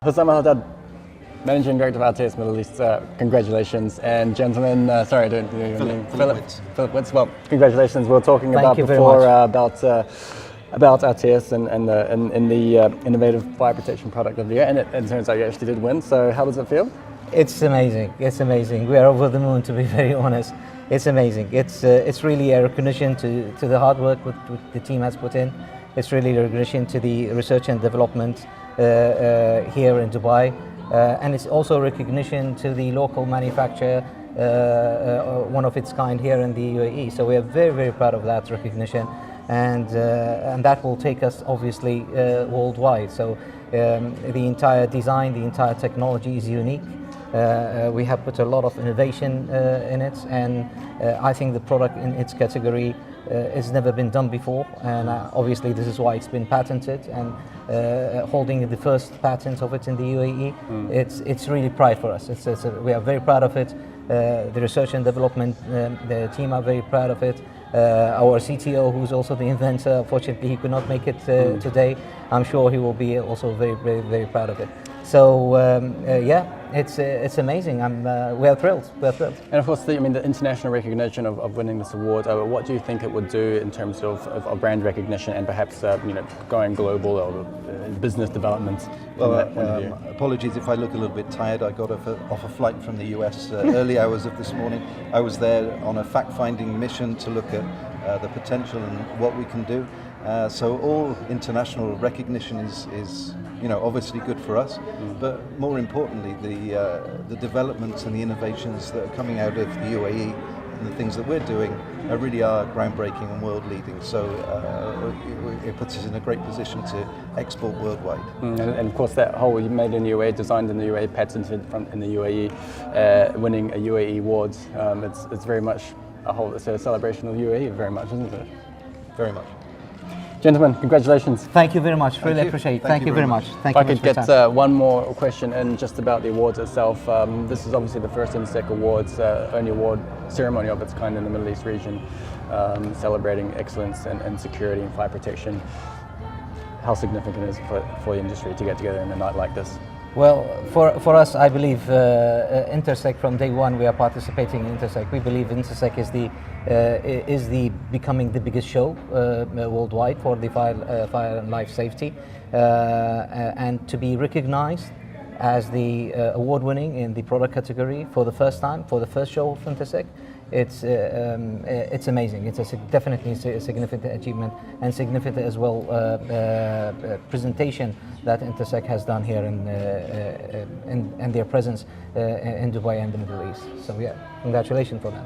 Hussam Al-Haddad, Managing Director of ATEIS Middle East, congratulations. And gentlemen, sorry, I don't know your name. Philip Witz. Well, congratulations. We were talking about before about ATEIS and the innovative fire protection product of the year, and it turns out you actually did win. So how does it feel? It's amazing. It's amazing. We are over the moon, to be very honest. It's amazing. It's really a recognition to the hard work which the team has put in. It's really a recognition to the research and development here in Dubai, and it's also recognition to the local manufacturer, one of its kind here in the UAE. So we are very, very proud of that recognition, and that will take us obviously worldwide. So the entire design, the entire technology is unique. We have put a lot of innovation in it, and I think the product in its category has never been done before, and obviously this is why it's been patented, and holding the first patent of it in the UAE, it's really pride for us. We are very proud of it. The research and development, the team are very proud of it. Our CTO, who's also the inventor, unfortunately he could not make it today. I'm sure he will be also very, very, very proud of it. So yeah, it's amazing. We are thrilled. We're thrilled. And of course, the international recognition of winning this award. What do you think it would do in terms of brand recognition and perhaps going global or business development? Well, apologies if I look a little bit tired. I got off a flight from the US early hours of this morning. I was there on a fact-finding mission to look at the potential and what we can do. So all international recognition is obviously good for us, but more importantly, the developments and the innovations that are coming out of the UAE and the things that we're doing really are groundbreaking and world-leading. So it puts us in a great position to export worldwide. And of course, that whole made in the UAE, designed in the UAE, patented in the UAE, winning a UAE award. It's very much it's a celebration of the UAE, very much, isn't it? Very much. Gentlemen, congratulations. Thank you very much. Really appreciate it. Thank you very much. If I could get one more question in just about the awards itself. This is obviously the first Intersec Awards, only award ceremony of its kind in the Middle East region, celebrating excellence and security and fire protection. How significant is it for the industry to get together in a night like this? Well, for us, I believe Intersec, from day one we are participating in Intersec. We believe Intersec is becoming the biggest show worldwide for the fire and life safety, and to be recognized as the award-winning in the product category for the first time, for the first show of Intersec. It's amazing. It's definitely a significant achievement, and significant as well presentation that Intersec has done here in their presence in Dubai and the Middle East. So yeah, congratulations for that.